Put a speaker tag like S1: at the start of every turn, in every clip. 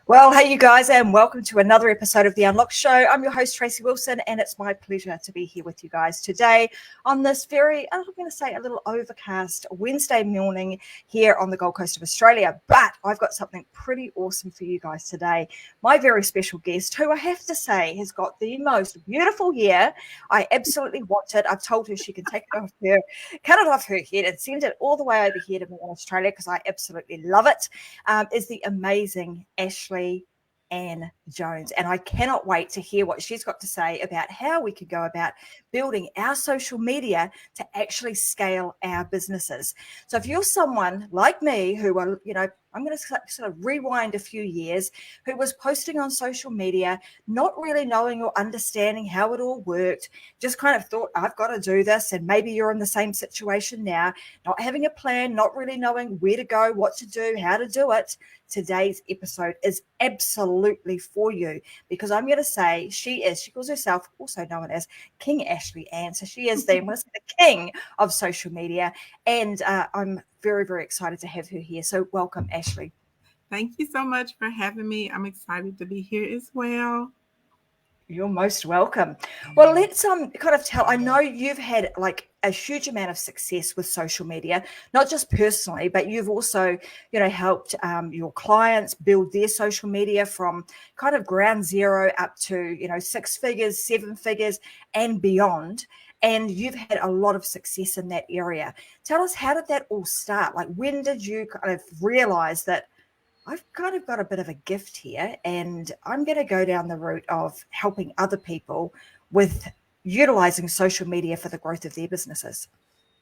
S1: Well, hey, you guys, and welcome to another episode of The Unlocked Show. I'm your host, Tracy Wilson, and it's my pleasure to be here with you guys today on this very, I'm going to say, a little overcast Wednesday morning here on the Gold Coast of Australia. But I've got something pretty awesome for you guys today. My very special guest, who I have to say has got the most beautiful hair. I absolutely want it. I've told her she can take it off her, cut it off her head and send it all the way over here to me in Australia because I absolutely love it. Is the amazing Ashley Ann Jones. And I cannot wait to hear what she's got to say about how we could go about building our social media to actually scale our businesses. So if you're someone like me who are, I'm going to sort of rewind a few years, who was posting on social media, not really knowing or understanding how it all worked, just kind of thought, I've got to do this. And maybe you're in the same situation now, not having a plan, not really knowing where to go, what to do, how to do it. Today's episode is absolutely for you because I'm going to say she calls herself also known as King Ashley Ann. So she is the king of social media. And I'm very, very excited to have her here. So welcome, Ashley.
S2: Thank you so much for having me. I'm excited to be here as well.
S1: You're most welcome. Well, let's kind of tell. I know you've had like a huge amount of success with social media, not just personally, but you've also, helped your clients build their social media from kind of ground zero up to, 6 figures, 7 figures, and beyond. And you've had a lot of success in that area. Tell us, how did that all start? Like, when did you kind of realize that I've kind of got a bit of a gift here and I'm going to go down the route of helping other people with utilizing social media for the growth of their businesses?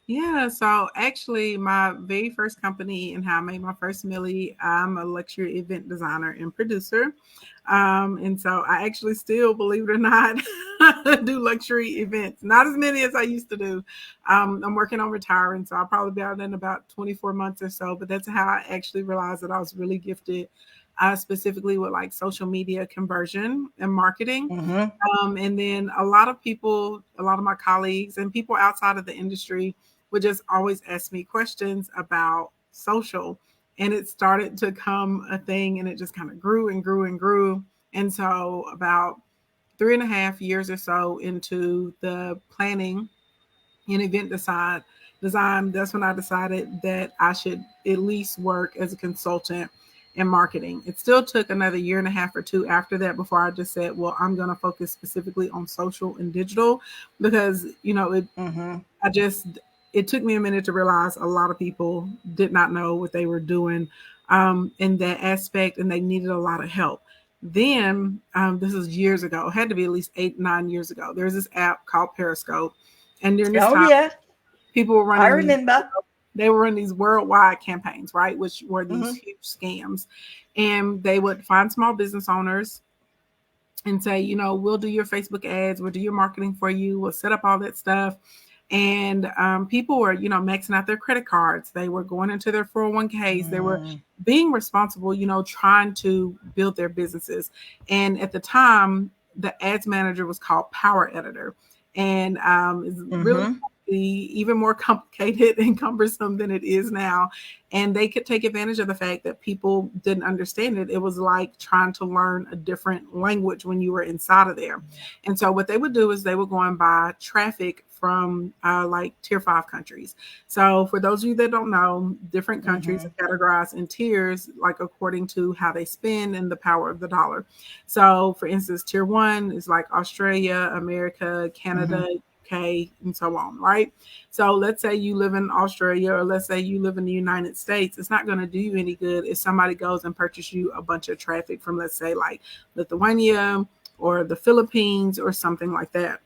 S2: Yeah, so actually, my very first company and how I made my first milli, I'm a luxury event designer and producer. And so I actually still, believe it or not, do luxury events. Not as many as I used to do. I'm working on retiring, so I'll probably be out in about 24 months or so. But that's how I actually realized that I was really gifted, specifically with like social media conversion and marketing.
S1: Mm-hmm.
S2: And then a lot of people, a lot of my colleagues and people outside of the industry would just always ask me questions about social. And it started to come a thing and it just kind of grew and grew and grew. And so about 3.5 years or so into the planning and event design, that's when I decided that I should at least work as a consultant in marketing. It still took another year and a half or two after that before I just said, well, I'm going to focus specifically on social and digital because,
S1: Mm-hmm.
S2: it took me a minute to realize a lot of people did not know what they were doing in that aspect and they needed a lot of help. Then this is years ago, it had to be at least 8, 9 years ago. There's this app called Periscope. And during this
S1: Oh,
S2: time,
S1: yeah,
S2: people were
S1: I
S2: running
S1: remember.
S2: they were running these worldwide campaigns, right? Which were these
S1: Mm-hmm.
S2: huge scams. And they would find small business owners and say, we'll do your Facebook ads, we'll do your marketing for you, we'll set up all that stuff. And people were, maxing out their credit cards. They were going into their 401ks. They were
S1: Mm.
S2: being responsible, trying to build their businesses. And at the time, the ads manager was called Power Editor. And it's really
S1: Mm-hmm.
S2: even more complicated and cumbersome than it is now. And they could take advantage of the fact that people didn't understand it. It was like trying to learn a different language when you were inside of there. And so what they would do is they would go and buy traffic from like tier 5 countries. So for those of you that don't know, different countries
S1: Mm-hmm.
S2: are categorized in tiers, like according to how they spend and the power of the dollar. So for instance, tier 1 is like Australia, America,
S1: Mm-hmm.
S2: Canada, UK, and so on, right? So let's say you live in Australia or let's say you live in the United States. It's not going to do you any good if somebody goes and purchases you a bunch of traffic from, let's say, like Lithuania or the Philippines or something like that.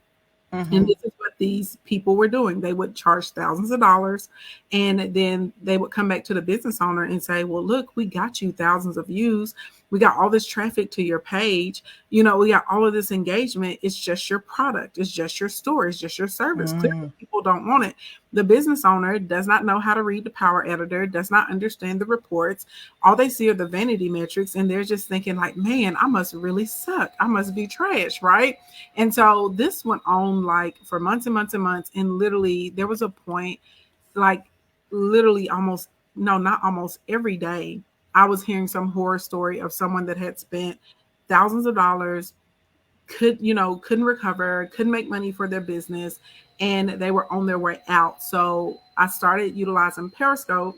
S2: And
S1: Mm-hmm.
S2: this is what these people were doing. They would charge thousands of dollars and then they would come back to the business owner and say, well, look, we got you thousands of views. We got all this traffic to your page. We got all of this engagement. It's just your product. It's just your store. It's just your service. Clearly,
S1: Mm.
S2: people don't want it. The business owner does not know how to read the Power Editor, does not understand the reports. All they see are the vanity metrics, and they're just thinking like, man, I must really suck. I must be trash, right? And so this went on like for months and months and months. And literally, there was a point like literally almost, no, not almost every day, I was hearing some horror story of someone that had spent thousands of dollars, couldn't recover, couldn't make money for their business, and they were on their way out. So I started utilizing Periscope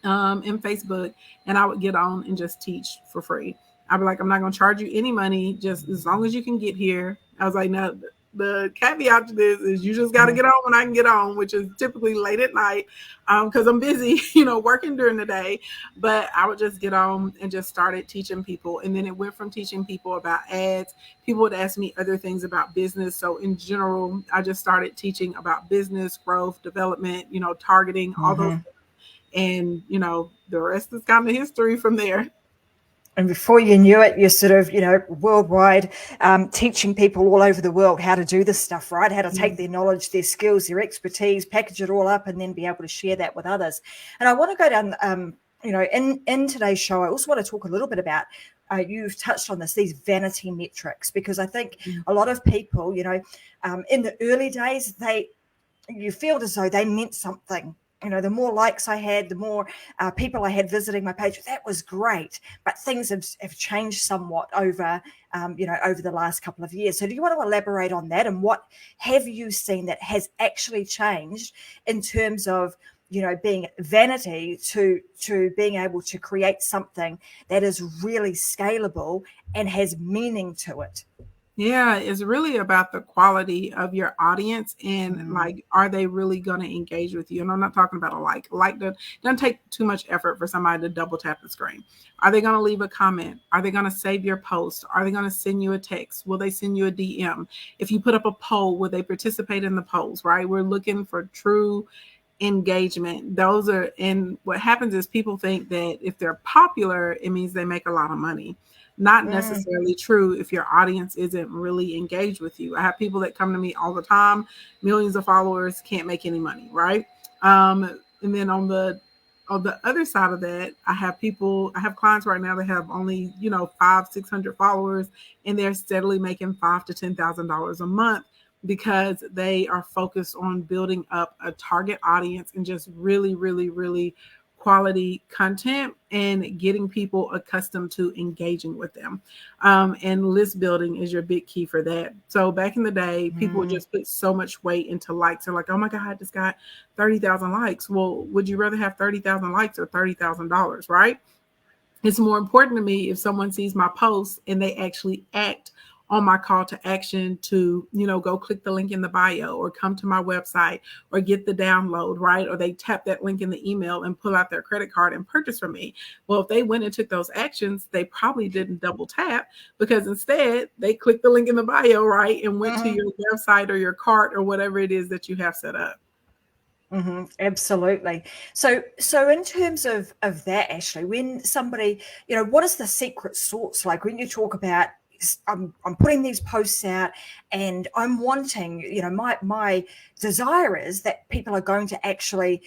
S2: and Facebook, and I would get on and just teach for free. I'd be like, I'm not going to charge you any money, just as long as you can get here. I was like, no, the caveat to this is you just got to get on when I can get on, which is typically late at night because I'm busy, working during the day. But I would just get on and just started teaching people. And then it went from teaching people about ads. People would ask me other things about business. So in general, I just started teaching about business, growth, development, targeting, all those things. And, the rest is kind of history from there.
S1: And before you knew it, you're sort of, worldwide, teaching people all over the world how to do this stuff, right? How to take their knowledge, their skills, their expertise, package it all up, and then be able to share that with others. And I want to go down, in today's show, I also want to talk a little bit about, you've touched on this, these vanity metrics, because I think a lot of people, in the early days, you feel as though they meant something. The more likes I had, the more people I had visiting my page. That was great, but things have changed somewhat over, over the last couple of years. So do you want to elaborate on that, and what have you seen that has actually changed in terms of, being vanity to being able to create something that is really scalable and has meaning to it?
S2: Yeah, it's really about the quality of your audience and like, are they really going to engage with you? And I'm not talking about a like. Doesn't take too much effort for somebody to double tap the screen. Are they going to leave a comment? Are they going to save your post? Are they going to send you a text? Will they send you a DM? If you put up a poll, will they participate in the polls, right? We're looking for true engagement. And what happens is people think that if they're popular, it means they make a lot of money. Not necessarily true if your audience isn't really engaged with you. I have people that come to me all the time, millions of followers, can't make any money, right? And then on the other side of that, I have clients right now that have only, 500-600 followers, and they're steadily making $5,000 to $10,000 a month because they are focused on building up a target audience and just really, really, really quality content and getting people accustomed to engaging with them. And list building is your big key for that. So back in the day, people would just put so much weight into likes. They're like, oh my God, I just got 30,000 likes. Well, would you rather have 30,000 likes or $30,000, right? It's more important to me if someone sees my post and they actually act on my call to action to, go click the link in the bio or come to my website or get the download, right? Or they tap that link in the email and pull out their credit card and purchase from me. Well, if they went and took those actions, they probably didn't double tap, because instead they clicked the link in the bio, right? And went to your website or your cart or whatever it is that you have set up.
S1: Absolutely. So in terms of that, Ashley, when somebody, what is the secret sauce? Like when you talk about, I'm putting these posts out and I'm wanting, my desire is that people are going to actually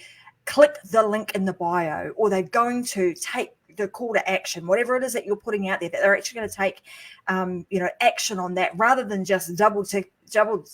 S1: click the link in the bio, or they're going to take the call to action, whatever it is that you're putting out there, that they're actually going to take, action on that, rather than just double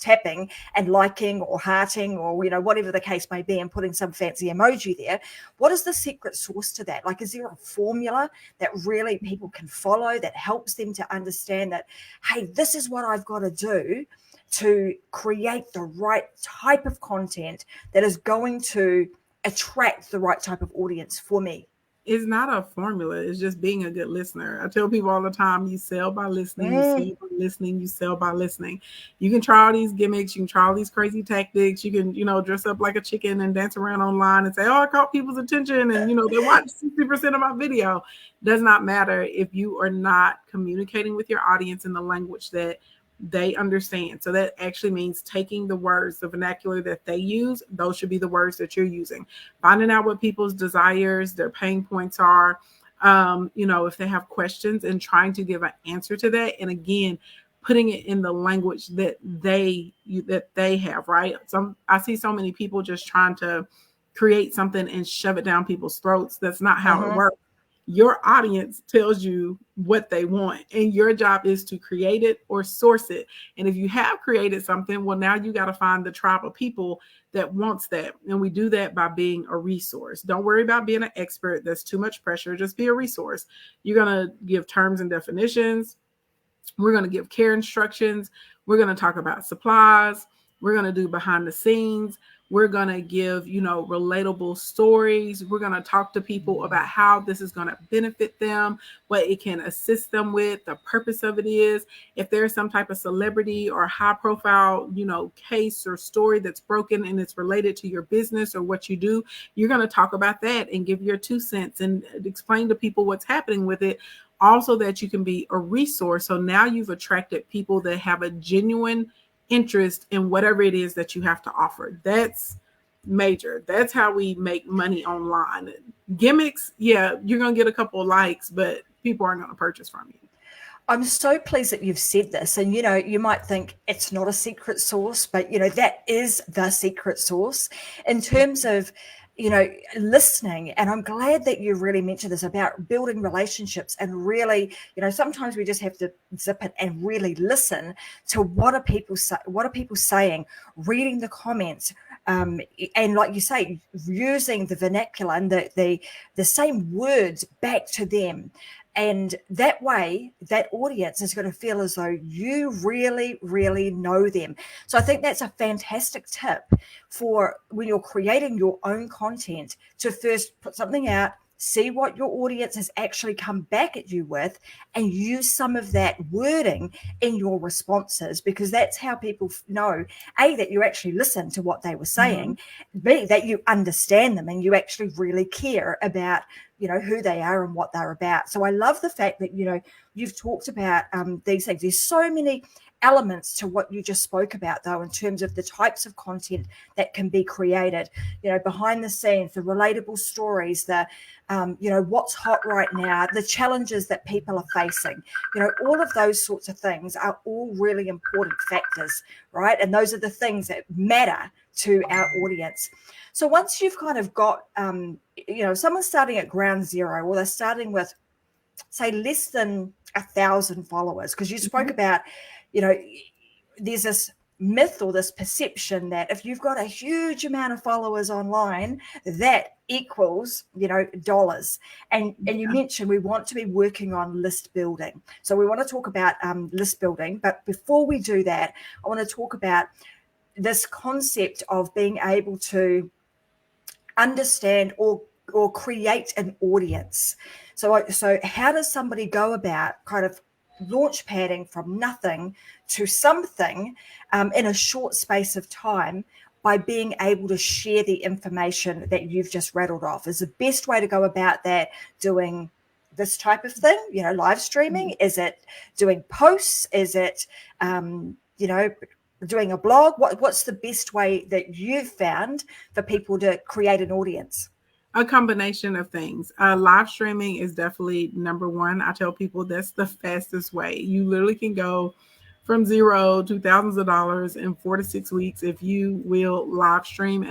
S1: tapping and liking or hearting or, whatever the case may be, and putting some fancy emoji there. What is the secret sauce to that? Like, is there a formula that really people can follow that helps them to understand that, hey, this is what I've got to do to create the right type of content that is going to attract the right type of audience for me?
S2: It's not a formula. It's just being a good listener. I tell people all the time, you sell by listening, you sell by listening, you sell by listening. You can try all these gimmicks. You can try all these crazy tactics. You can, dress up like a chicken and dance around online and say, oh, I caught people's attention. And, they watch 60% of my video. Does not matter if you are not communicating with your audience in the language that they understand. So that actually means taking the words, the vernacular that they use, those should be the words that you're using. Finding out what people's desires, their pain points are, if they have questions, and trying to give an answer to that. And again, putting it in the language that they have, right? I see so many people just trying to create something and shove it down people's throats. That's not how it works. Your audience tells you what they want, and your job is to create it or source it. And if you have created something, well, now you got to find the tribe of people that wants that. And we do that by being a resource. Don't worry about being an expert. That's too much pressure. Just be a resource. You're going to give terms and definitions. We're going to give care instructions. We're going to talk about supplies. We're going to do behind the scenes. We're going to give, relatable stories. We're going to talk to people about how this is going to benefit them, what it can assist them with, the purpose of it is. If there's some type of celebrity or high profile, case or story that's broken and it's related to your business or what you do, you're going to talk about that and give your 2 cents and explain to people what's happening with it. Also, that you can be a resource. So now you've attracted people that have a genuine interest in whatever it is that you have to offer. That's major. That's how we make money online. Gimmicks, yeah, you're going to get a couple of likes, but people aren't going to purchase from you.
S1: I'm so pleased that you've said this. And, you might think it's not a secret sauce, but, that is the secret sauce in terms of, listening. And I'm glad that you really mentioned this about building relationships and really, sometimes we just have to zip it and really listen to what are people saying, reading the comments, and like you say, using the vernacular and the same words back to them. And that way, that audience is going to feel as though you really, really know them. So I think that's a fantastic tip for when you're creating your own content, to first put something out, see what your audience has actually come back at you with, and use some of that wording in your responses, because that's how people know, A, that you actually listen to what they were saying, B, that you understand them and you actually really care about who they are and what they're about. So I love the fact that, you've talked about these things. There's so many elements to what you just spoke about, though, in terms of the types of content that can be created, behind the scenes, the relatable stories, the, what's hot right now, the challenges that people are facing, all of those sorts of things are all really important factors, right? And those are the things that matter to our audience. So once you've kind of got, someone's starting at ground zero, or they're starting with, say, less than 1,000 followers, because you spoke about, there's this myth or this perception that if you've got a huge amount of followers online, that equals, dollars. And you mentioned we want to be working on list building. So we want to talk about list building. But before we do that, I want to talk about this concept of being able to understand or create an audience. So how does somebody go about kind of launch padding from nothing to something in a short space of time by being able to share the information that you've just rattled off? Is the best way to go about that doing this type of thing, live streaming? Is it doing posts? Is it, doing a blog? What's the best way that you've found for people to create an audience?
S2: A combination of things. Live streaming is definitely number one. I tell people that's the fastest way. You literally can go from zero to thousands of dollars in 4 to 6 weeks if you will live stream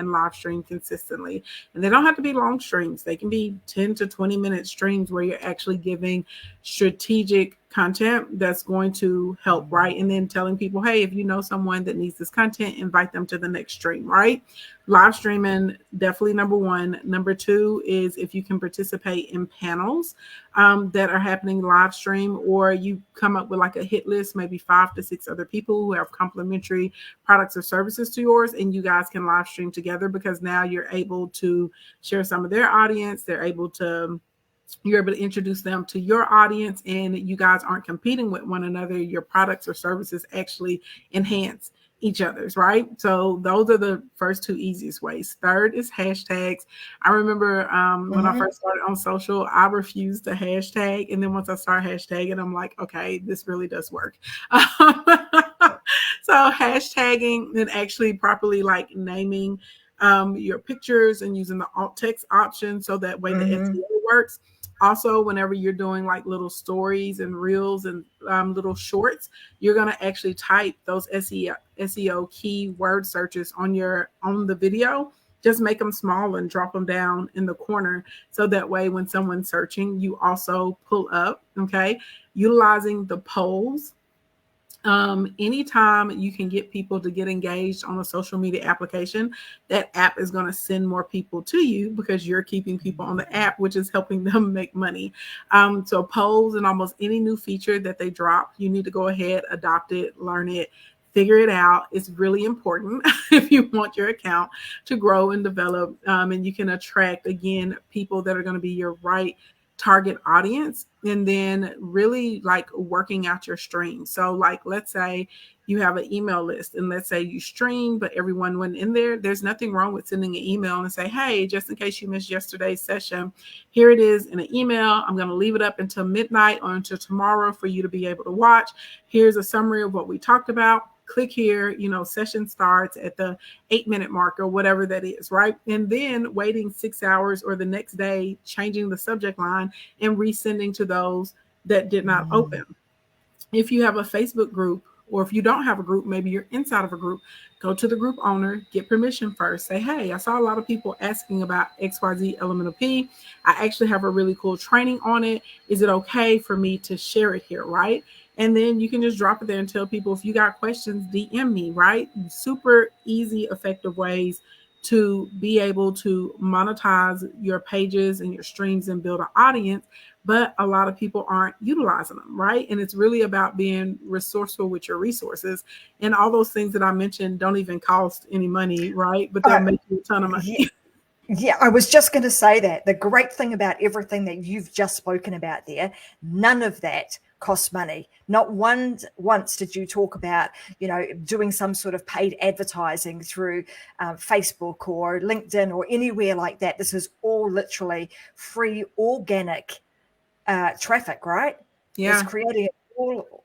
S2: consistently. And they don't have to be long streams. They can be 10 to 20 minute streams where you're actually giving strategic content that's going to help, right? And then telling people, hey, if you know someone that needs this content, invite them to the next stream, right? Live streaming, definitely number one. Number two is if you can participate in panels that are happening live stream, or you come up with like a hit list, maybe 5 to 6 other people who have complementary products or services to yours, and you guys can live stream together, because now you're able to share some of their audience. You're able to introduce them to your audience, and you guys aren't competing with one another. Your products or services actually enhance each other's, right? So those are the first two easiest ways. Third is hashtags. I remember when I first started on social, I refused to hashtag. And then once I start hashtagging, I'm like, okay, this really does work. So hashtagging and actually properly like naming your pictures and using the alt text option, so that way the SEO works. Also, whenever you're doing like little stories and reels and little shorts, you're going to actually type those SEO keyword searches on the video, just make them small and drop them down in the corner. So that way, when someone's searching, you also pull up, okay? Utilizing the polls. Anytime you can get people to get engaged on a social media application, that app is going to send more people to you because you're keeping people on the app, which is helping them make money. So polls and almost any new feature that they drop, you need to go ahead, adopt it, learn it, figure it out. It's really important if you want your account to grow and develop, and you can attract, again, people that are going to be your right target audience, and then really like working out your stream. So like, let's say you have an email list, and let's say you stream, but everyone went in there. There's nothing wrong with sending an email and say, hey, just in case you missed yesterday's session, here it is in an email. I'm going to leave it up until midnight or until tomorrow for you to be able to watch. Here's a summary of what we talked about. Click here, session starts at the 8-minute mark or whatever that is, right? And then waiting 6 hours or the next day, changing the subject line and resending to those that did not open. If you have a Facebook group, or if you don't have a group, maybe you're inside of a group, go to the group owner, get permission first. Say, hey, I saw a lot of people asking about XYZ Elemental P. I actually have a really cool training on it. Is it okay for me to share it here, right? And then you can just drop it there and tell people, if you got questions, DM me, right? Super easy, effective ways to be able to monetize your pages and your streams and build an audience. But a lot of people aren't utilizing them, right? And it's really about being resourceful with your resources. And all those things that I mentioned don't even cost any money, right? But they'll make you a ton of money.
S1: Yeah, I was just going to say that. The great thing about everything that you've just spoken about there, none of that costs money. Not once did you talk about, doing some sort of paid advertising through Facebook or LinkedIn or anywhere like that. This is all literally free, organic traffic, right?
S2: Yeah.
S1: It's creating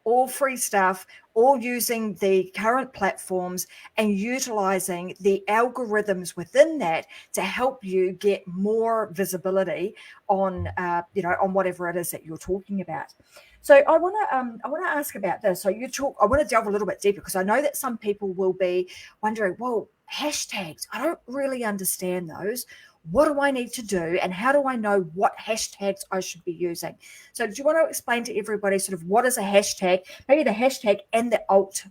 S1: all free stuff, all using the current platforms and utilizing the algorithms within that to help you get more visibility on, on whatever it is that you're talking about. So I want to ask about this. So I want to delve a little bit deeper, because I know that some people will be wondering, well, hashtags, I don't really understand those. What do I need to do, and how do I know what hashtags I should be using? So do you want to explain to everybody sort of what is a hashtag, maybe the hashtag and the alt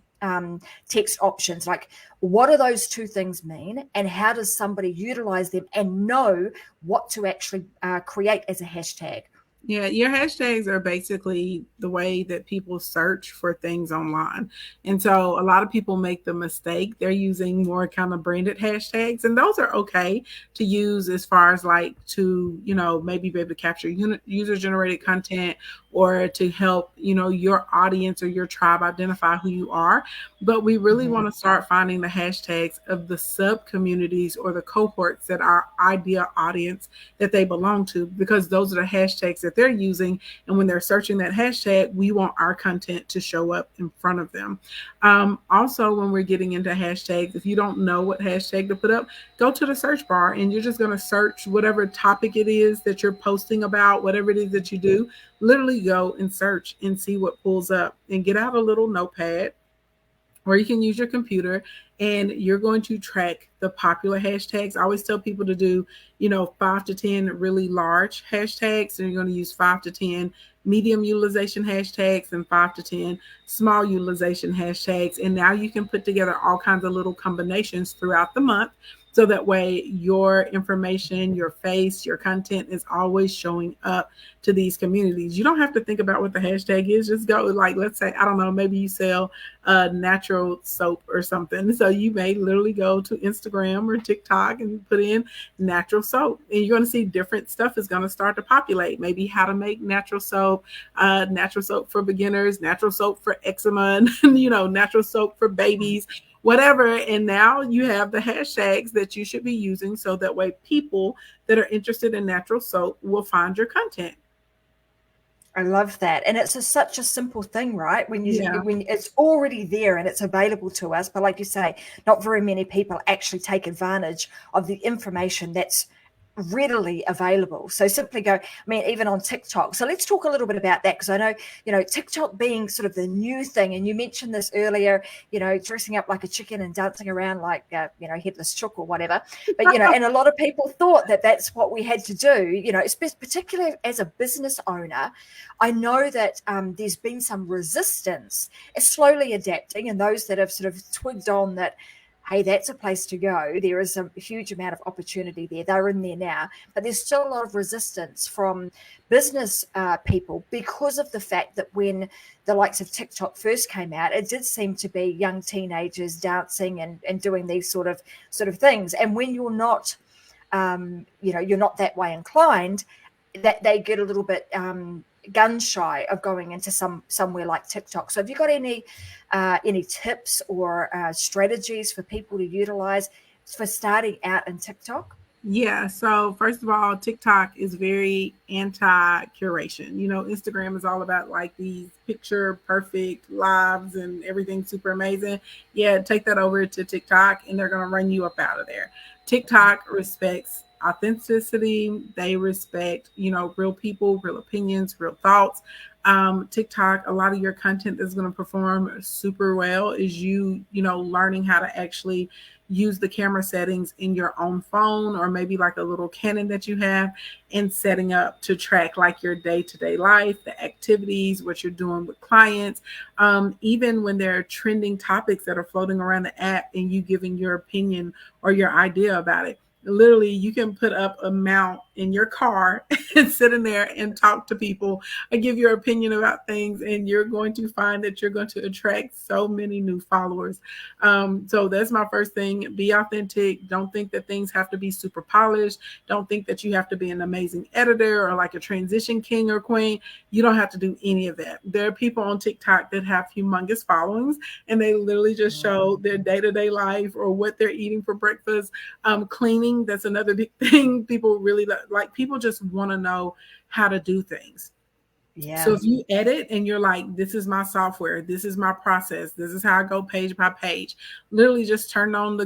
S1: text options, like what do those two things mean, and how does somebody utilize them and know what to actually create as a hashtag?
S2: Yeah, your hashtags are basically the way that people search for things online. And so a lot of people make the mistake. They're using more kind of branded hashtags, and those are okay to use as far as like to, maybe be able to capture user generated content or to help, your audience or your tribe identify who you are. But we really want to start finding the hashtags of the sub communities or the cohorts that our ideal audience that they belong to, because those are the hashtags that they're using. And when they're searching that hashtag, we want our content to show up in front of them. Also, when we're getting into hashtags, if you don't know what hashtag to put up, go to the search bar and you're just going to search whatever topic it is that you're posting about, whatever it is that you do. Literally go and search and see what pulls up, and get out a little notepad, or you can use your computer, and you're going to track the popular hashtags. I always tell people to do, 5 to 10 really large hashtags, and you're going to use 5 to 10 medium utilization hashtags and 5 to 10 small utilization hashtags. And now you can put together all kinds of little combinations throughout the month. So that way your information, your face, your content is always showing up to these communities. You don't have to think about what the hashtag is. Just go, like, let's say, I don't know, maybe you sell natural soap or something. So you may literally go to Instagram or TikTok and put in natural soap, and you're going to see different stuff is going to start to populate. Maybe how to make natural soap for beginners, natural soap for eczema, natural soap for babies, whatever. And now you have the hashtags that you should be using, so that way people that are interested in natural soap will find your content.
S1: I love that. And it's such a simple thing, right? When it's already there and it's available to us. But like you say, not very many people actually take advantage of the information that's readily available. So simply go, I mean, even on TikTok. So let's talk a little bit about that, because I know, TikTok being sort of the new thing, and you mentioned this earlier, dressing up like a chicken and dancing around like, headless chook or whatever. But, and a lot of people thought that that's what we had to do, particularly as a business owner. I know that there's been some resistance. It's slowly adapting, and those that have sort of twigged on that, hey, that's a place to go. There is a huge amount of opportunity there. They're in there now, but there's still a lot of resistance from business people, because of the fact that when the likes of TikTok first came out, it did seem to be young teenagers dancing and doing these sort of things. And when you're not, you're not that way inclined, that they get a little bit gun shy of going into somewhere like TikTok. So have you got any tips or strategies for people to utilize for starting out in TikTok?
S2: Yeah. So first of all, TikTok is very anti-curation. Instagram is all about like these picture perfect lives and everything super amazing. Yeah, take that over to TikTok and they're going to run you up out of there. TikTok respects authenticity. They respect, real people, real opinions, real thoughts. TikTok, a lot of your content that's going to perform super well is you learning how to actually use the camera settings in your own phone, or maybe like a little Canon that you have, and setting up to track like your day-to-day life, the activities, what you're doing with clients. Even when there are trending topics that are floating around the app and you giving your opinion or your idea about it. Literally, you can put up a mount in your car and sit in there and talk to people and give your opinion about things, and you're going to find that you're going to attract so many new followers. So that's my first thing. Be authentic. Don't think that things have to be super polished. Don't think that you have to be an amazing editor or like a transition king or queen. You don't have to do any of that. There are people on TikTok that have humongous followings, and they literally just show their day-to-day life or what they're eating for breakfast. Cleaning, that's another big thing. People really like people just want to know how to do things.
S1: Yeah.
S2: So if you edit and you're like, this is my software, this is my process, this is how I go page by page, literally just turn on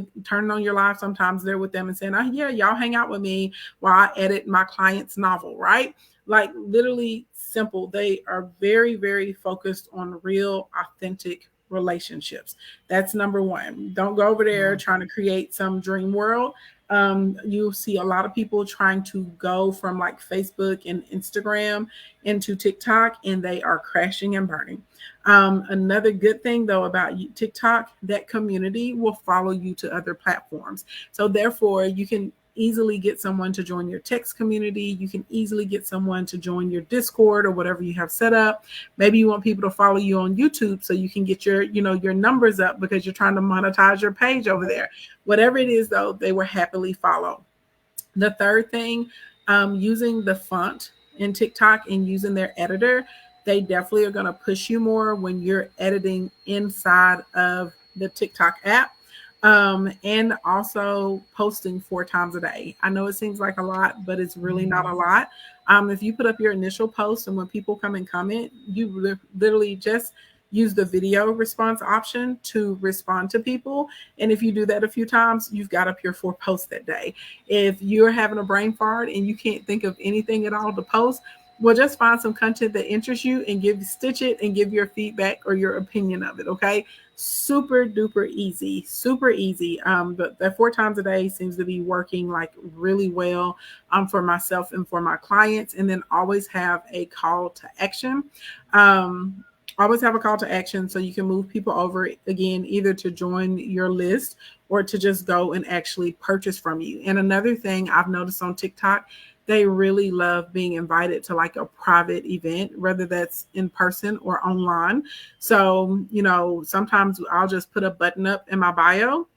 S2: your live sometimes there with them and saying, oh yeah, y'all hang out with me while I edit my client's novel, right? Like literally simple. They are very, very focused on real, authentic relationships. That's number one. Don't go over there trying to create some dream world. You'll see a lot of people trying to go from like Facebook and Instagram into TikTok, and they are crashing and burning. Another good thing though about TikTok, that community will follow you to other platforms. So therefore you can easily get someone to join your text community. You can easily get someone to join your Discord or whatever you have set up. Maybe you want people to follow you on YouTube so you can get your numbers up because you're trying to monetize your page over there. Whatever it is though, they will happily follow. The third thing, using the font in TikTok and using their editor, they definitely are going to push you more when you're editing inside of the TikTok app. And also posting 4 times a day. I know it seems like a lot, but it's really not a lot. If you put up your initial post and when people come and comment, you literally just use the video response option to respond to people. And if you do that a few times, you've got up your 4 posts that day. If you're having a brain fart and you can't think of anything at all to post, well, just find some content that interests you and stitch it and give your feedback or your opinion of it. Okay. Super duper easy, super easy. But that 4 times a day seems to be working like really well for myself and for my clients. And then always have a call to action. Always have a call to action so you can move people over again, either to join your list or to just go and actually purchase from you. And another thing I've noticed on TikTok, they really love being invited to like a private event, whether that's in person or online. So, sometimes I'll just put a button up in my bio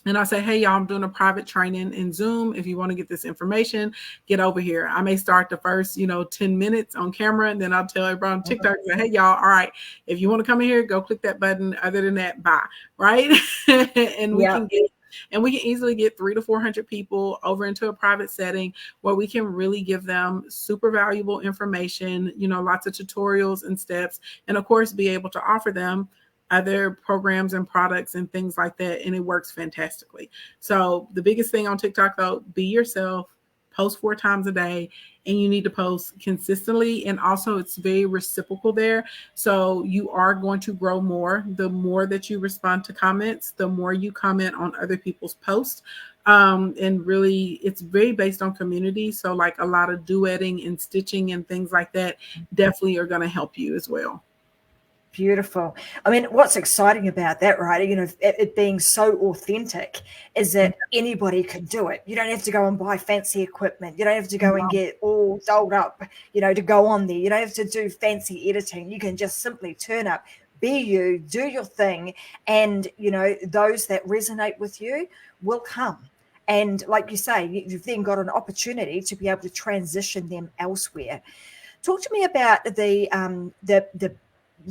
S2: and I say, hey, y'all, I'm doing a private training in Zoom. If you want to get this information, get over here. I may start the first, 10 minutes on camera, and then I'll tell everybody on TikTok, hey, y'all, all right, if you want to come in here, go click that button. Other than that, bye. Right. And we can easily get 300 to 400 people over into a private setting where we can really give them super valuable information, lots of tutorials and steps, and of course, be able to offer them other programs and products and things like that. And it works fantastically. So the biggest thing on TikTok though, be yourself, post 4 times a day, and you need to post consistently. And also it's very reciprocal there. So you are going to grow more. The more that you respond to comments, the more you comment on other people's posts. And really it's very based on community. So like a lot of duetting and stitching and things like that definitely are going to help you as well.
S1: Beautiful. I mean, what's exciting about that, right? You know, it being so authentic is that anybody can do it. You don't have to go and buy fancy equipment. You don't have to go and get all dolled up, you know, to go on there. You don't have to do fancy editing. You can just simply turn up, be you, do your thing. And, you know, those that resonate with you will come. And like you say, you've then got an opportunity to be able to transition them elsewhere. Talk to me about the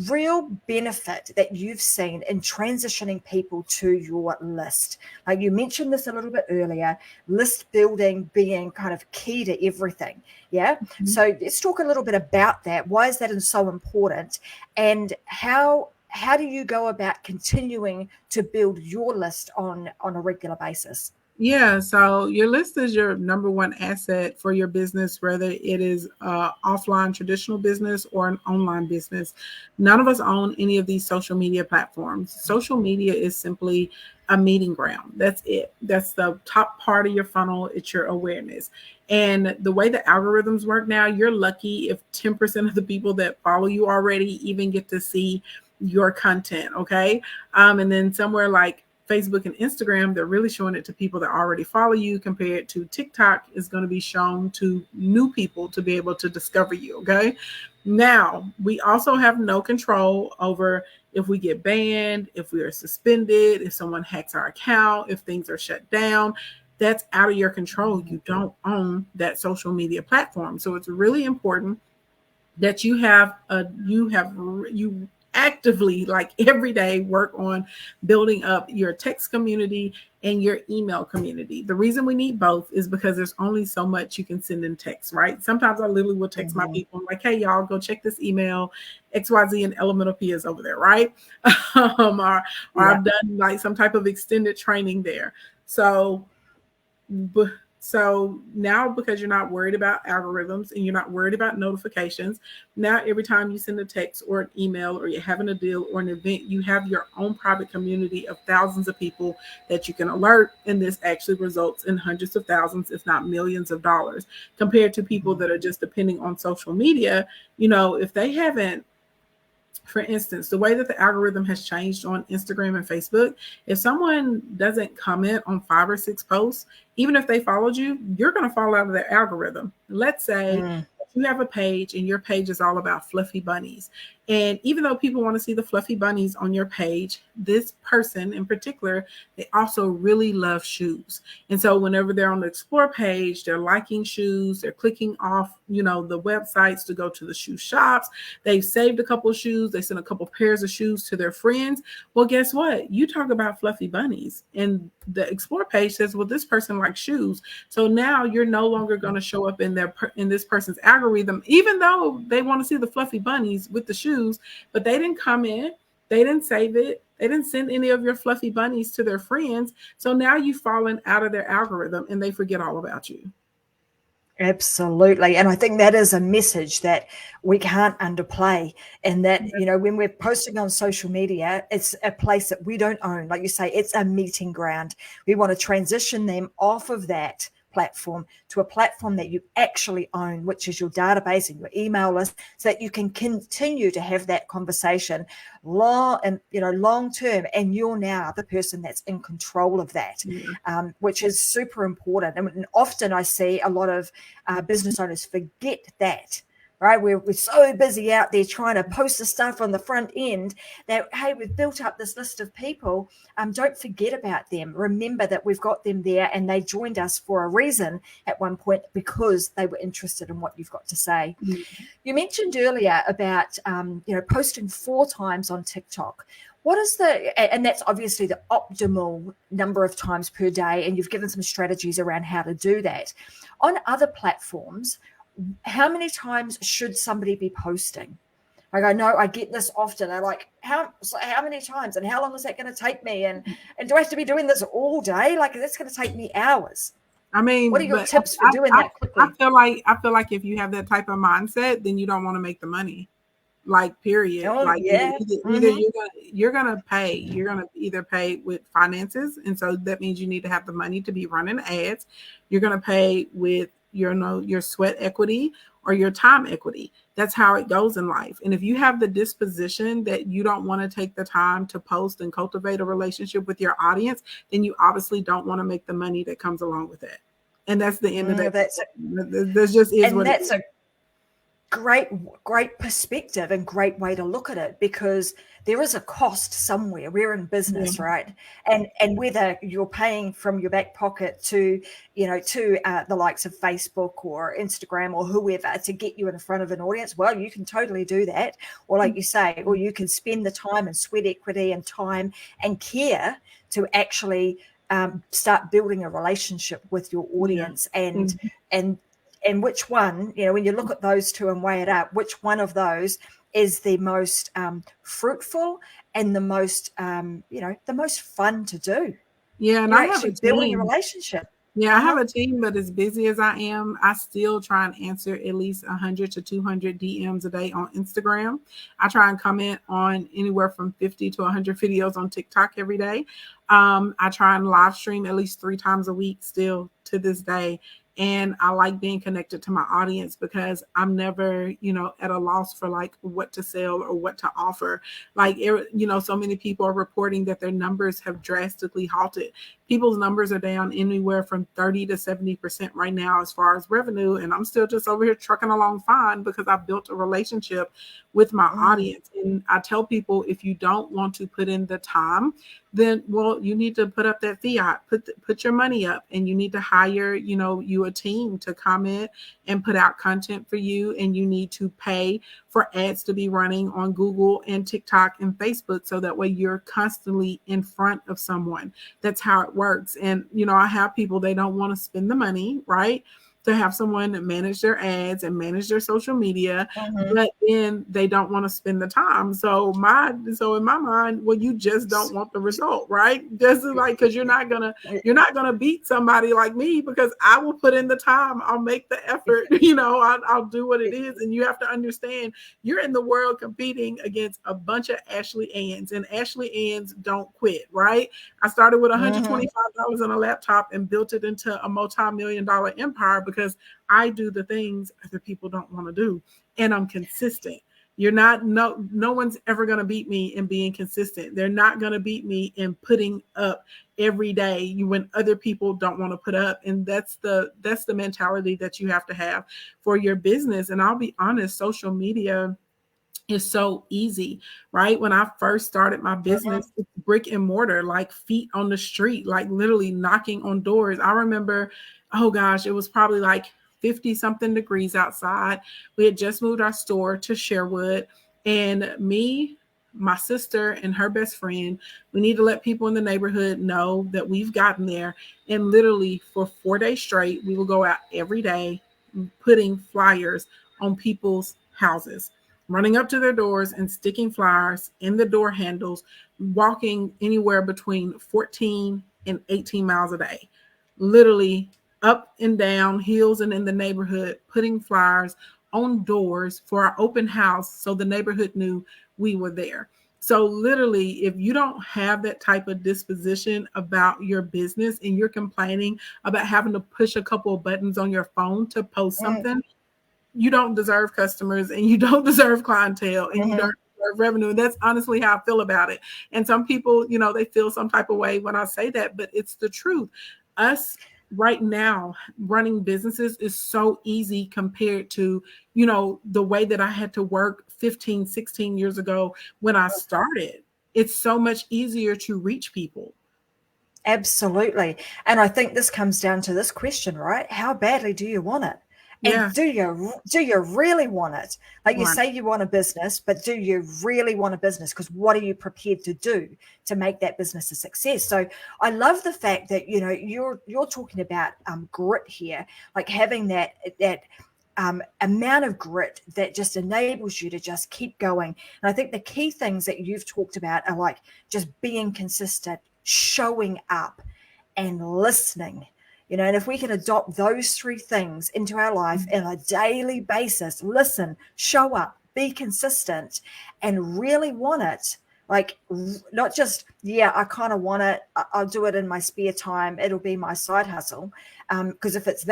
S1: real benefit that you've seen in transitioning people to your list. Like you mentioned this a little bit earlier, list building being kind of key to everything. Yeah. Mm-hmm. So let's talk a little bit about that. Why is that so important? And how do you go about continuing to build your list on a regular basis?
S2: Yeah, so your list is your number one asset for your business, whether it is offline traditional business or an online business. None of us own any of these social media platforms. Social media is simply a meeting ground. That's it. That's the top part of your funnel. It's your awareness. And the way the algorithms work now, you're lucky if 10% of the people that follow you already even get to see your content. Okay. And then somewhere like Facebook and Instagram, they're really showing it to people that already follow you, compared to TikTok is going to be shown to new people to be able to discover you. Okay. Now, we also have no control over if we get banned, if we are suspended, if someone hacks our account, if things are shut down. That's out of your control. You don't own that social media platform. So it's really important that you actively, like every day, work on building up your text community and your email community. The reason we need both is because there's only so much you can send in text, right? Sometimes I literally will text my people like, hey, y'all, go check this email. XYZ and Elemental P is over there, right? Or I've done like some type of extended training there. So now, because you're not worried about algorithms and you're not worried about notifications, now every time you send a text or an email or you're having a deal or an event, you have your own private community of thousands of people that you can alert. And this actually results in hundreds of thousands, if not millions of dollars, compared to people that are just depending on social media. You know, if they haven't, for instance, the way that the algorithm has changed on Instagram and Facebook, if someone doesn't comment on 5 or 6 posts, even if they followed you, you're going to fall out of their algorithm. Let's say you have a page and your page is all about fluffy bunnies. And even though people want to see the fluffy bunnies on your page, this person in particular, they also really love shoes. And so whenever they're on the Explore page, they're liking shoes, they're clicking off, the websites to go to the shoe shops. They've saved a couple of shoes. They sent a couple pairs of shoes to their friends. Well, guess what? You talk about fluffy bunnies and the Explore page says, well, this person likes shoes. So now you're no longer going to show up in this person's algorithm, even though they want to see the fluffy bunnies with the shoes, but they didn't come in, they didn't save it, they didn't send any of your fluffy bunnies to their friends. So now you've fallen out of their algorithm and they forget all about you.
S1: Absolutely. And I think that is a message that we can't underplay. And that, when we're posting on social media, it's a place that we don't own. Like you say, it's a meeting ground. We want to transition them off of that platform to a platform that you actually own, which is your database and your email list, so that you can continue to have that conversation long term, and you're now the person that's in control of that, which is super important. And often I see a lot of business owners forget that. Right, we're so busy out there trying to post the stuff on the front end that, hey, we've built up this list of people. Don't forget about them. Remember that we've got them there, and they joined us for a reason at one point because they were interested in what you've got to say. You mentioned earlier about posting 4 times on TikTok. What is and that's obviously the optimal number of times per day, and you've given some strategies around how to do that. On other platforms, how many times should somebody be posting? Like, I know I get this often. I'm like, how many times, and how long is that going to take me? And do I have to be doing this all day? Like, that's going to take me hours.
S2: I mean,
S1: What are your
S2: but
S1: tips for doing that
S2: I
S1: quickly?
S2: feel like if you have that type of mindset, then you don't want to make the money. Like period.
S1: Oh,
S2: Like
S1: yeah.
S2: either
S1: Hmm.
S2: you're gonna pay. You're gonna either pay with finances, and so that means you need to have the money to be running ads. You're gonna pay with your sweat equity or your time equity. That's how it goes in life. And if you have the disposition that you don't want to take the time to post and cultivate a relationship with your audience, then you obviously don't want to make the money that comes along with it. And that's the end of that.
S1: That's a,
S2: That just is
S1: and
S2: what it
S1: that's
S2: is.
S1: a great perspective and great way to look at it, because there is a cost somewhere. We're in
S2: Yeah.
S1: business, right? And whether you're paying from your back pocket to the likes of Facebook or Instagram or whoever to get you in front of an audience, well, you can totally do that. Or like you say, or you can spend the time and sweat equity and time and care to actually start building a relationship with your
S2: Yeah.
S1: audience. And
S2: Mhm.
S1: and and which one, when you look at those two and weigh it up, which one of those is the most fruitful and the most the most fun to do?
S2: Yeah, and
S1: You're
S2: I have a
S1: actually building a
S2: team.
S1: relationship.
S2: Yeah, I have
S1: Uh-huh.
S2: a team, but as busy as I am, I still try and answer at least 100 to 200 DMs a day on Instagram. I try and comment on anywhere from 50 to 100 videos on TikTok every day. I try and live stream at least 3 times a week still to this day. And I like being connected to my audience because I'm never, at a loss for like what to sell or what to offer. Like, so many people are reporting that their numbers have drastically halted. People's numbers are down anywhere from 30 to 70% right now as far as revenue. And I'm still just over here trucking along fine because I built a relationship with my
S1: Mm.
S2: audience. And I tell people, if you don't want to put in the time, then well, you need to put up that fiat, put your money up, and you need to hire, you a team to comment and put out content for you. And you need to pay for ads to be running on Google and TikTok and Facebook so that way you're constantly in front of someone. That's how it works. And, I have people, they don't want to spend the money, right? To have someone manage their ads and manage their social media,
S1: Mhm.
S2: but then they don't want to spend the time. So in my mind, well, you just don't want the result, right? Just like, because you're not gonna beat somebody like me because I will put in the time, I'll make the effort, I'll do what it is. And you have to understand, you're in the world competing against a bunch of Ashley Anns, and Ashley Anns don't quit, right? I started with
S1: Mhm.
S2: $125 on a laptop and built it into a multi-million dollar empire because I do the things other people don't want to do, and I'm consistent. You're not no one's ever going to beat me in being consistent. They're not going to beat me in putting up every day when other people don't want to put up. And that's the mentality that you have to have for your business. And I'll be honest, social media is so easy, right? When I first started my
S1: Mhm.
S2: business, it's brick and mortar, like feet on the street, like literally knocking on doors. I remember, oh gosh, it was probably like 50 something degrees outside. We had just moved our store to Sherwood, and me, my sister, and her best friend, we need to let people in the neighborhood know that we've gotten there. And literally for 4 days straight, we will go out every day putting flyers on people's houses, running up to their doors and sticking flyers in the door handles, walking anywhere between 14 and 18 miles a day, literally up and down hills and in the neighborhood, putting flyers on doors for our open house so the neighborhood knew we were there. So literally, if you don't have that type of disposition about your business and you're complaining about having to push a couple of buttons on your phone to post
S1: Mm.
S2: something, you don't deserve customers and you don't deserve clientele and you
S1: Mhm.
S2: don't deserve revenue. And that's honestly how I feel about it. And some people, they feel some type of way when I say that, but it's the truth. Us right now running businesses is so easy compared to, the way that I had to work 15, 16 years ago when I started. It's so much easier to reach people.
S1: Absolutely. And I think this comes down to this question, right? How badly do you want it? And
S2: Yeah.
S1: do you really want it? Like you
S2: Right.
S1: say you want a business, but do you really want a business? Because what are you prepared to do to make that business a success? So I love the fact that you're talking about grit here, like having that amount of grit that just enables you to just keep going. And I think the key things that you've talked about are like just being consistent, showing up, and listening. And if we can adopt those 3 things into our life on a daily basis, listen, show up, be consistent, and really want it, like, not just, I kind of want it, I'll do it in my spare time, it'll be my side hustle. Because if it's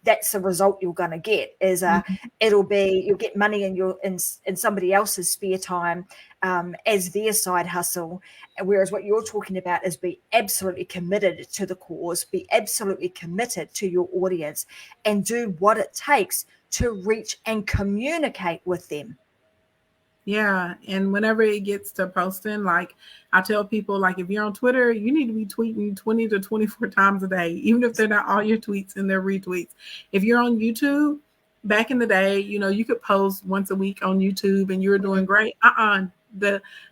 S1: that's the result you're going to get, is it'll be, you'll get money in somebody else's spare time as their side hustle. Whereas what you're talking about is be absolutely committed to the cause, be absolutely committed to your audience, and do what it takes to reach and communicate with them.
S2: Yeah. And whenever it gets to posting, like I tell people, like, if you're on Twitter, you need to be tweeting 20 to 24 times a day, even if they're not all your tweets and their retweets. If you're on YouTube, back in the day, you could post once a week on YouTube and you're doing great.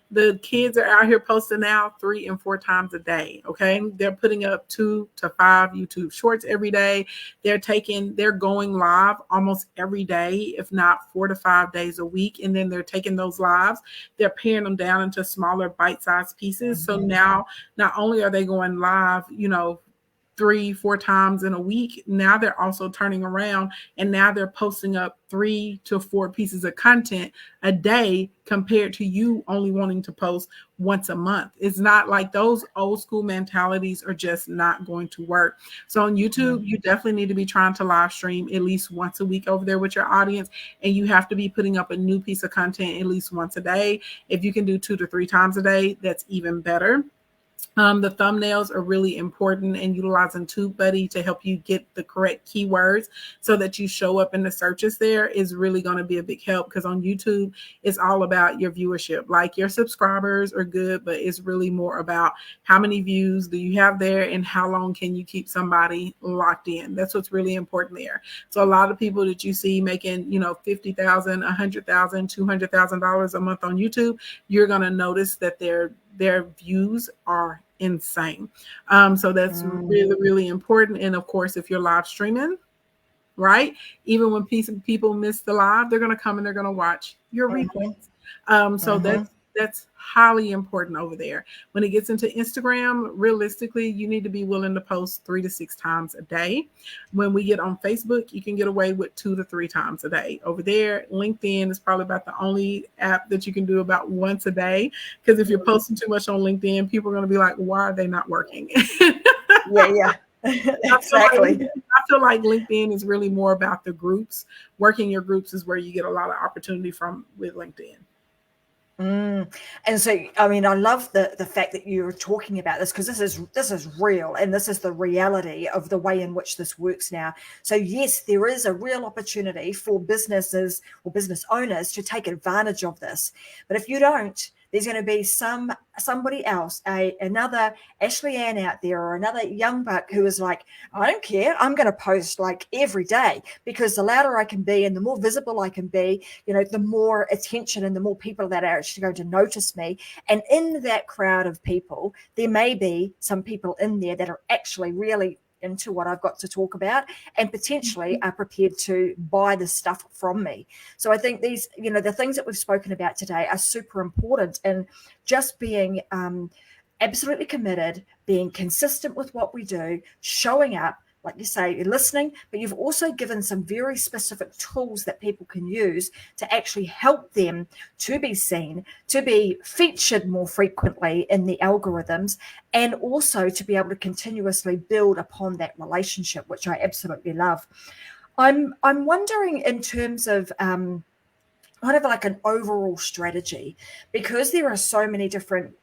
S2: The kids are out here posting now 3 and 4 times a day. Okay. They're putting up 2 to 5 YouTube shorts every day. They're going live almost every day, if not 4 to 5 days a week. And then they're taking those lives, they're paring them down into smaller bite-sized pieces. So now not only are they going live, 3-4 times in a week, now they're also turning around and now they're posting up 3 to 4 pieces of content a day, compared to you only wanting to post once a month. It's not like those old school mentalities are just not going to work. So on YouTube, you definitely need to be trying to live stream at least once a week over there with your audience. And you have to be putting up a new piece of content at least once a day. If you can do 2 to 3 times a day, that's even better. The thumbnails are really important, and utilizing TubeBuddy to help you get the correct keywords so that you show up in the searches there is really going to be a big help, because on YouTube, it's all about your viewership. Like, your subscribers are good, but it's really more about how many views do you have there and how long can you keep somebody locked in. That's what's really important there. So a lot of people that you see making, $50,000, $100,000, $200,000 a month on YouTube, you're going to notice that their views are insane. So that's really, really important. And of course, if you're live streaming, right, even when people miss the live, they're going to come and they're going to watch your replays. So that's highly important over there. When it gets into Instagram, realistically, you need to be willing to post 3 to 6 times a day. When we get on Facebook, you can get away with 2 to 3 times a day. Over there, LinkedIn is probably about the only app that you can do about once a day. Because if you're posting too much on LinkedIn, people are going to be like, why are they not working?
S1: Yeah. Exactly.
S2: I feel like LinkedIn is really more about the groups. Working your groups is where you get a lot of opportunity from with LinkedIn.
S1: And so, I mean, I love the fact that you're talking about this, because this is real, and this is the reality of the way in which this works now. So yes, there is a real opportunity for businesses or business owners to take advantage of this. But if you don't, there's going to be somebody else, another Ashley Ann out there, or another young buck who is like, I don't care, I'm going to post like every day, because the louder I can be and the more visible I can be, the more attention and the more people that are actually going to notice me. And in that crowd of people, there may be some people in there that are actually really into what I've got to talk about, and potentially are prepared to buy the stuff from me. So I think these, the things that we've spoken about today are super important, and just being absolutely committed, being consistent with what we do, showing up, like you say, you're listening, but you've also given some very specific tools that people can use to actually help them to be seen, to be featured more frequently in the algorithms, and also to be able to continuously build upon that relationship, which I absolutely love. I'm wondering, in terms of kind of like an overall strategy, because there are so many different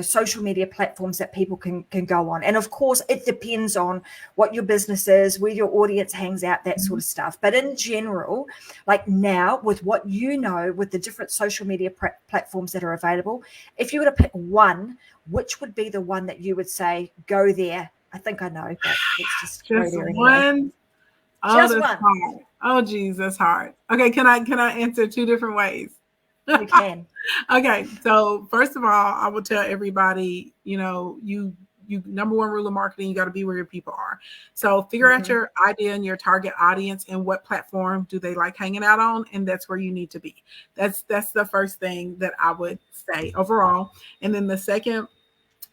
S1: social media platforms that people can go on. And of course, it depends on what your business is, where your audience hangs out, that sort of stuff. But in general, like now, with what with the different social media platforms that are available, if you were to pick one, which would be the one that you would say, go there? I think I know, but let's just go there anyway.
S2: One. Oh,
S1: just
S2: that's
S1: one.
S2: Hard. Oh, geez, that's hard. Okay, can I answer 2 different ways?
S1: You can.
S2: Okay, so first of all, I will tell everybody, you number one rule of marketing, you got to be where your people are. So figure out your idea and your target audience and what platform do they like hanging out on, and that's where you need to be. That's the first thing that I would say overall. And then the second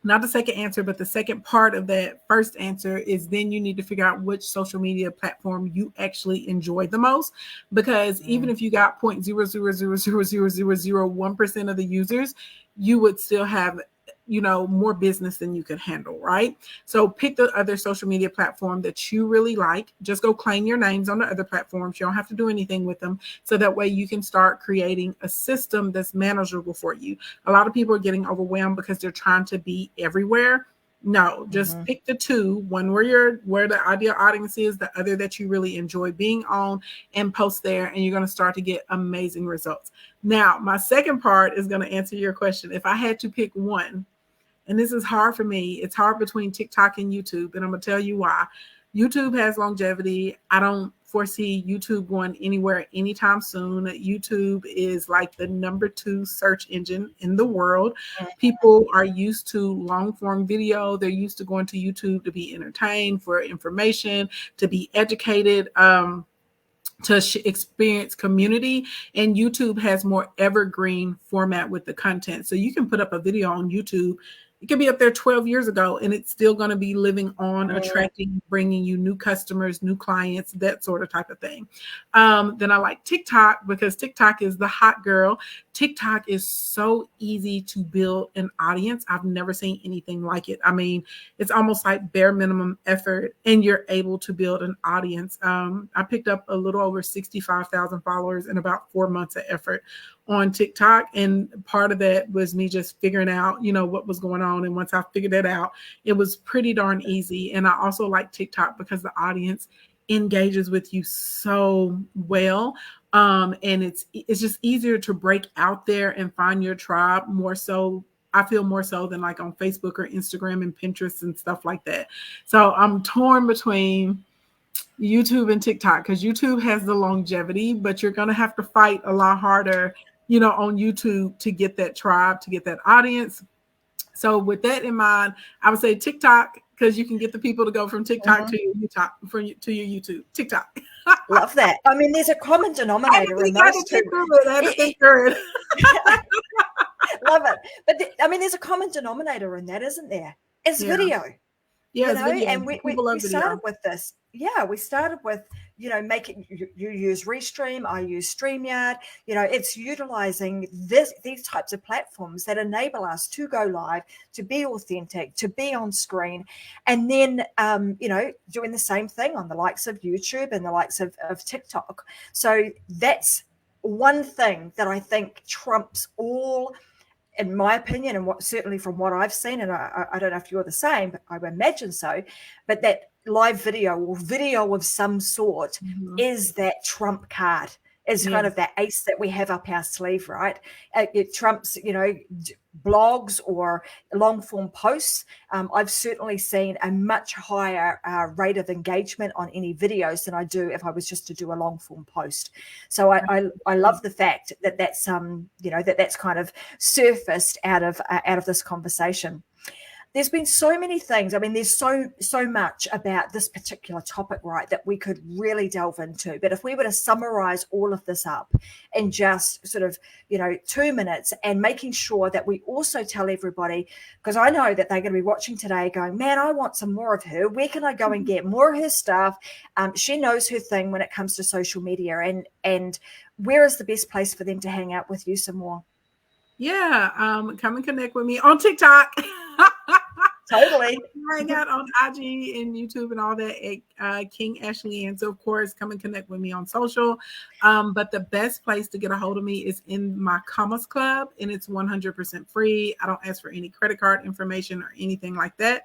S2: not the second answer, but the second part of that first answer is then you need to figure out which social media platform you actually enjoy the most. Because even if you got 0.0000001% of the users, you would still have, more business than you could handle, right? So pick the other social media platform that you really like. Just go claim your names on the other platforms. You don't have to do anything with them. So that way you can start creating a system that's manageable for you. A lot of people are getting overwhelmed because they're trying to be everywhere. No, just pick the two, one where the ideal audience is, the other that you really enjoy being on, and post there, and you're going to start to get amazing results. Now, my second part is going to answer your question. If I had to pick one, and this is hard for me, it's hard between TikTok and YouTube, and I'm going to tell you why. YouTube has longevity. I don't foresee YouTube going anywhere anytime soon. YouTube is like the number 2 search engine in the world. People are used to long form video. They're used to going to YouTube to be entertained, for information, to be educated, to experience community. And YouTube has more evergreen format with the content. So you can put up a video on YouTube. It could be up there 12 years ago, and it's still going to be living on, attracting, bringing you new customers, new clients, that sort of type of thing. Then I like TikTok because TikTok is the hot girl. TikTok is so easy to build an audience. I've never seen anything like it. I mean, it's almost like bare minimum effort, and you're able to build an audience. I picked up a little over 65,000 followers in about 4 months of effort on TikTok. And part of that was me just figuring out, what was going on. And once I figured that out, it was pretty darn easy. And I also like TikTok because the audience engages with you so well. And it's just easier to break out there and find your tribe more so. I feel more so than like on Facebook or Instagram and Pinterest and stuff like that. So I'm torn between YouTube and TikTok because YouTube has the longevity, but you're going to have to fight a lot harder, on YouTube to get that tribe, to get that audience. So with that in mind, I would say TikTok because you can get the people to go from TikTok to your YouTube. TikTok.
S1: Love that. I mean, there's a common denominator in those two. Love it. But there's a common denominator in that, isn't there? It's video.
S2: Yeah,
S1: and we started with this. Yeah, we started with, making you use Restream, I use StreamYard. It's utilizing these types of platforms that enable us to go live, to be authentic, to be on screen, and then doing the same thing on the likes of YouTube and the likes of TikTok. So that's one thing that I think trumps all, in my opinion, and certainly from what I've seen, and I don't know if you're the same, but I would imagine so, but that live video or video of some sort is that trump card, is kind of that ace that we have up our sleeve, right? It trumps, blogs or long form posts. I've certainly seen a much higher rate of engagement on any videos than I do if I was just to do a long form post. So I love the fact that that's that's kind of surfaced out of this conversation. There's been so many things. I mean, there's so much about this particular topic, right, that we could really delve into. But if we were to summarize all of this up in just sort of, 2 minutes, and making sure that we also tell everybody, because I know that they're going to be watching today going, man, I want some more of her. Where can I go and get more of her stuff? She knows her thing when it comes to social media. And where is the best place for them to hang out with you some more?
S2: Yeah, come and connect with me on TikTok.
S1: Totally.
S2: Hang out on IG and YouTube and all that. King Ashley, and so of course, come and connect with me on social. But the best place to get a hold of me is in my Commerce Club, and it's 100% free. I don't ask for any credit card information or anything like that.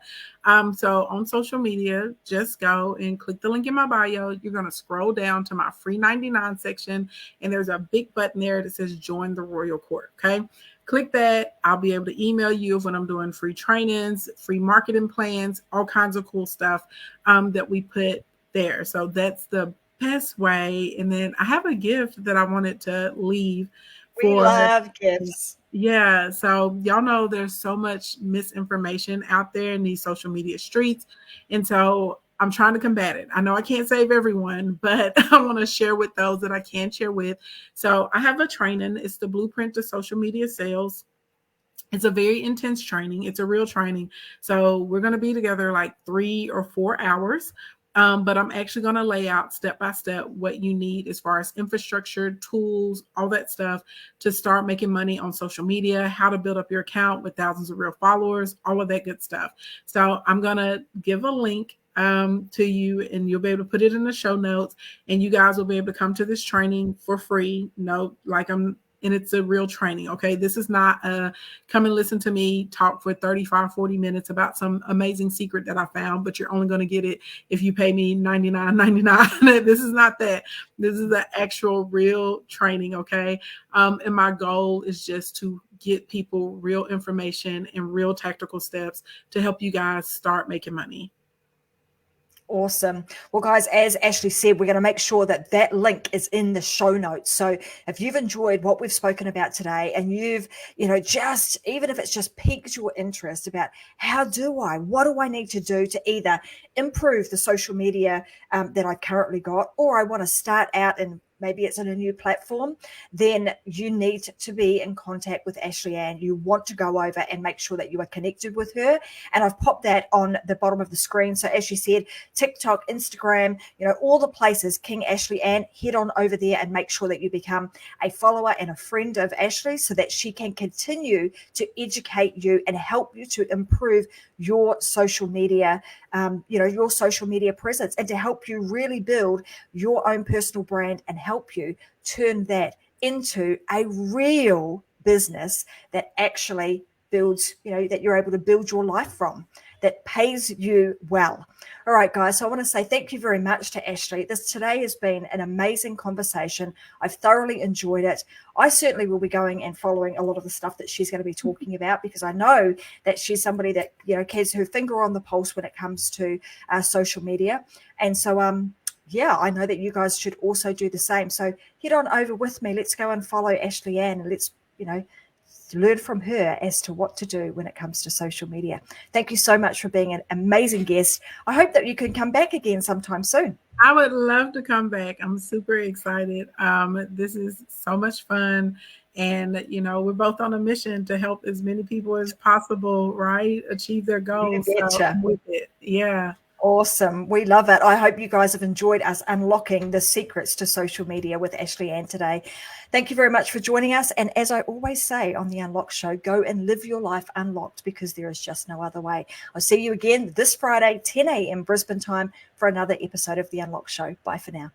S2: So on social media, just go and click the link in my bio. You're going to scroll down to my free 99 section, and there's a big button there that says join the Royal Court. Okay. Click that. I'll be able to email you when I'm doing free trainings, free marketing plans, all kinds of cool stuff that we put there. So that's the best way. And then I have a gift that I wanted to leave.
S1: We love gifts.
S2: Yeah. So y'all know there's so much misinformation out there in these social media streets. And so I'm trying to combat it. I know I can't save everyone, but I want to share with those that I can share with. So I have a training. It's the Blueprint to Social Media Sales. It's a very intense training. It's a real training. So we're going to be together like 3 or 4 hours. But I'm actually going to lay out step by step what you need as far as infrastructure, tools, all that stuff to start making money on social media, how to build up your account with thousands of real followers, all of that good stuff. So I'm going to give a link to you, and you'll be able to put it in the show notes, and you guys will be able to come to this training for free. And it's a real training. Okay. This is not come and listen to me talk for 35, 40 minutes about some amazing secret that I found, but you're only going to get it if you pay me $99.99. This is not that. This is the actual real training. Okay. And my goal is just to get people real information and real tactical steps to help you guys start making money.
S1: Awesome. Well, guys, as Ashley said, we're going to make sure that that link is in the show notes. So if you've enjoyed what we've spoken about today, and you've, just, even if it's just piqued your interest about what do I need to do to either improve the social media that I've currently got, or I want to start out and maybe it's in a new platform, then you need to be in contact with Ashley Ann. You want to go over and make sure that you are connected with her. And I've popped that on the bottom of the screen. So as she said, TikTok, Instagram, all the places, King Ashley Ann, head on over there and make sure that you become a follower and a friend of Ashley so that she can continue to educate you and help you to improve your social media, your social media presence, and to help you really build your own personal brand and help you turn that into a real business that actually builds, that you're able to build your life from, that pays you well. All right, guys. So I want to say thank you very much to Ashley. Today has been an amazing conversation. I've thoroughly enjoyed it. I certainly will be going and following a lot of the stuff that she's going to be talking about, because I know that she's somebody that, has her finger on the pulse when it comes to social media. And so, I know that you guys should also do the same. So head on over with me. Let's go and follow Ashley Ann, and let's, learn from her as to what to do when it comes to social media. Thank you so much for being an amazing guest. I hope that you can come back again sometime soon.
S2: I would love to come back. I'm super excited. This is so much fun. And, we're both on a mission to help as many people as possible, right? Achieve their goals. So I'm with it. Yeah.
S1: Awesome. We love it. I hope you guys have enjoyed us unlocking the secrets to social media with Ashley Ann today. Thank you very much for joining us. And as I always say on the Unlocked Show, go and live your life unlocked, because there is just no other way. I'll see you again this Friday, 10 a.m. Brisbane time, for another episode of the Unlocked Show. Bye for now.